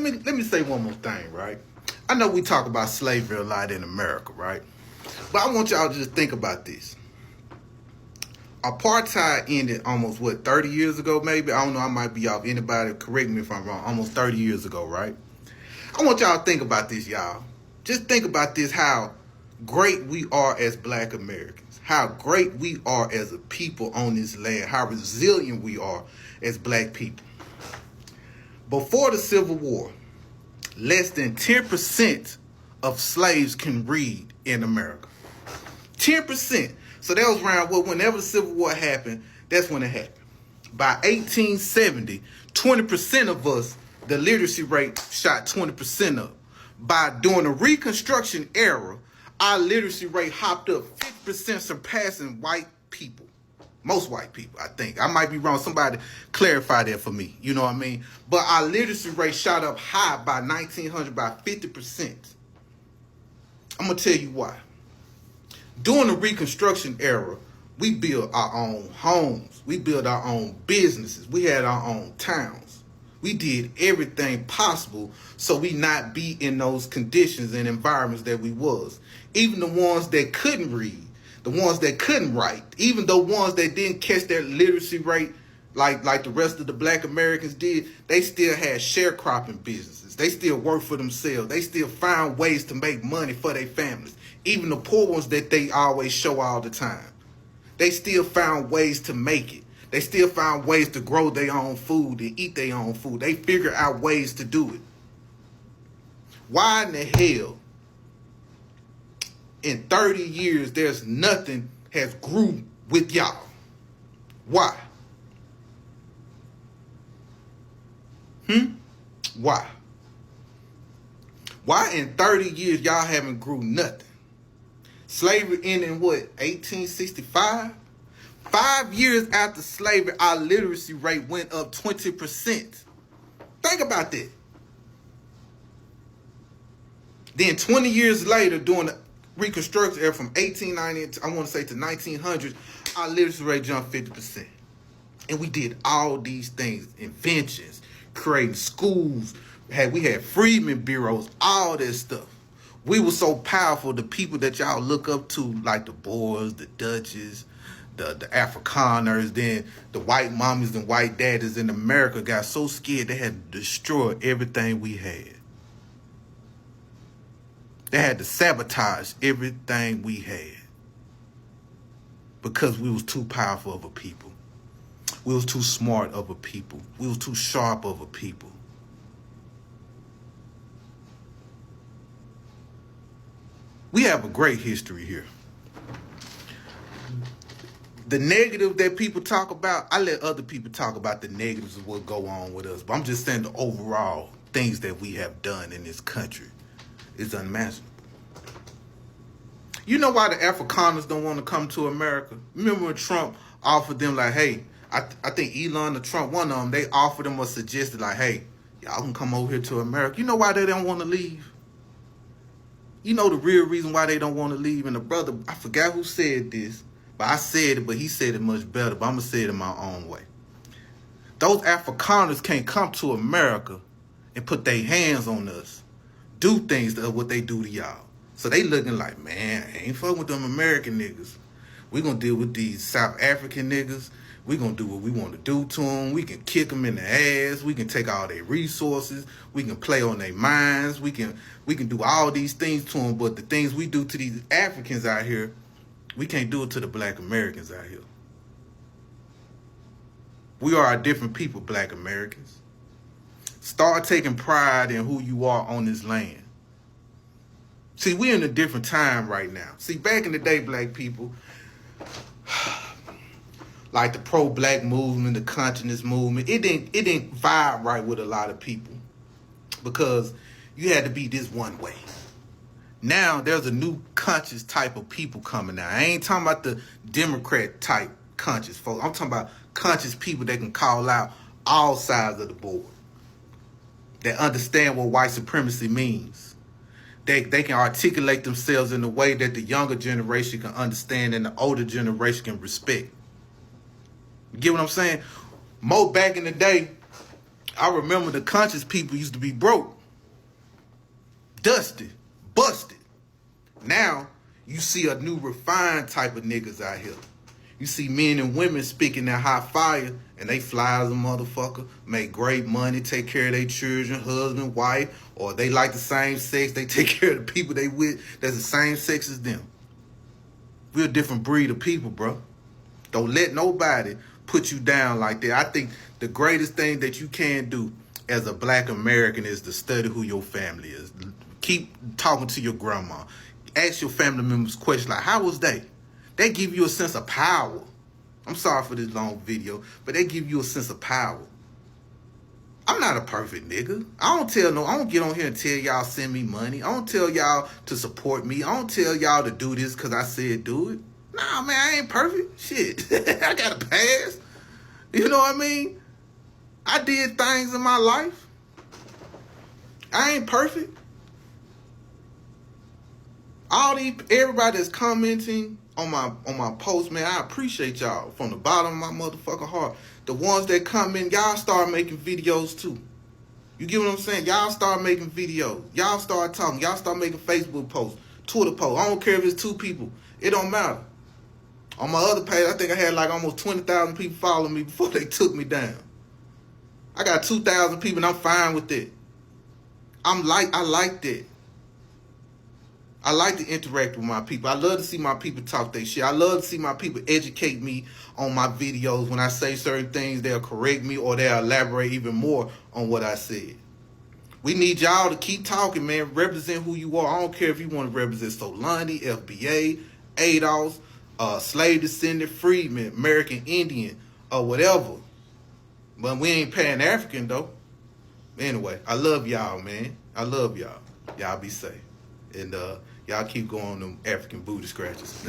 let me say one more thing, right? I know we talk about slavery a lot in America, right? But I want y'all to just think about this. Apartheid ended almost, 30 years ago, maybe? I don't know, I might be off. Anybody correct me if I'm wrong. Almost 30 years ago, right? I want y'all to think about this, y'all. Just think about this, how great we are as black Americans. How great we are as a people on this land. How resilient we are as black people. Before the Civil War, less than 10% of slaves can read in America. 10%. So that was around, whenever the Civil War happened, that's when it happened. By 1870, 20% of us, the literacy rate shot 20% up. During the Reconstruction era, our literacy rate hopped up 50%, surpassing white people. Most white people, I think. I might be wrong. Somebody clarify that for me. You know what I mean? But our literacy rate shot up high by 1900 by 50%. I'm going to tell you why. During the Reconstruction era, we built our own homes. We built our own businesses. We had our own towns. We did everything possible so we not be in those conditions and environments that we was. Even the ones that couldn't read, the ones that couldn't write, even the ones that didn't catch their literacy rate like the rest of the black Americans did, they still had sharecropping businesses. They still worked for themselves. They still found ways to make money for their families. Even the poor ones that they always show all the time. They still found ways to make it. They still found ways to grow their own food and eat their own food. They figured out ways to do it. Why in the hell in 30 years there's nothing has grew with y'all? Why? Why? Why in 30 years y'all haven't grew nothing? Slavery ended in 1865? 5 years after slavery, our literacy rate went up 20%. Think about that. Then 20 years later, during the Reconstruction era from 1890, I want to say to 1900, our literacy rate jumped 50%. And we did all these things, inventions, creating schools. We had freedmen bureaus, all this stuff. We were so powerful, the people that y'all look up to, like the Boers, the Dutches, the Afrikaners, then the white mommies and white daddies in America got so scared they had to destroy everything we had. They had to sabotage everything we had because we was too powerful of a people. We was too smart of a people. We was too sharp of a people. We have a great history here. The negative that people talk about, I let other people talk about the negatives of what go on with us. But I'm just saying the overall things that we have done in this country is unmatchable. You know why the Afrikaners don't want to come to America? Remember when Trump offered them like, hey, I think Elon or Trump, one of them, they offered them or suggested like, hey, y'all can come over here to America. You know why they don't want to leave? You know the real reason why they don't want to leave? And the brother, I forgot who said this, but I said it, but he said it much better, but I'm going to say it in my own way. Those Afrikaners can't come to America and put their hands on us, do things to what they do to y'all. So they looking like, man, I ain't fucking with them American niggas. We going to deal with these South African niggas. We going to do what we want to do to them. We can kick them in the ass. We can take all their resources. We can play on their minds. We can do all these things to them. But the things we do to these Africans out here, we can't do it to the black Americans out here. We are a different people, black Americans. Start taking pride in who you are on this land. See, we're in a different time right now. See, back in the day, black people, like the pro-black movement, the consciousness movement, it didn't vibe right with a lot of people because you had to be this one way. Now there's a new conscious type of people coming out. I ain't talking about the Democrat type conscious folks. I'm talking about conscious people that can call out all sides of the board, that understand what white supremacy means. They can articulate themselves in a way that the younger generation can understand and the older generation can respect. You get what I'm saying? Back in the day, I remember the conscious people used to be broke, dusty, busted. Now, you see a new refined type of niggas out here. You see men and women speaking that hot fire, and they fly as a motherfucker, make great money, take care of their children, husband, wife, or they like the same sex, they take care of the people they with that's the same sex as them. We're a different breed of people, bro. Don't let nobody put you down like that. I think the greatest thing that you can do as a black American is to study who your family is. Keep talking to your grandma. Ask your family members questions like, how was they? They give you a sense of power. I'm sorry for this long video, but they give you a sense of power. I'm not a perfect nigga. I don't get on here and tell y'all send me money. I don't tell y'all to support me. I don't tell y'all to do this because I said do it. Nah, man, I ain't perfect. Shit. I got a past. You know what I mean? I did things in my life. I ain't perfect. Everybody that's commenting on my post, man, I appreciate y'all from the bottom of my motherfucking heart. The ones that comment, y'all start making videos too. You get what I'm saying? Y'all start making videos. Y'all start talking. Y'all start making Facebook posts, Twitter posts. I don't care if it's 2 people. It don't matter. On my other page, I think I had like almost 20,000 people following me before they took me down. I got 2,000 people and I'm fine with it. I like that. I like to interact with my people. I love to see my people talk their shit. I love to see my people educate me on my videos. When I say certain things, they'll correct me or they'll elaborate even more on what I said. We need y'all to keep talking, man. Represent who you are. I don't care if you want to represent Solani, FBA, ADOS, slave descendant, freedman, American Indian, or whatever. But we ain't Pan-African, though. Anyway, I love y'all, man. I love y'all. Y'all be safe. And y'all keep going them African booty scratches.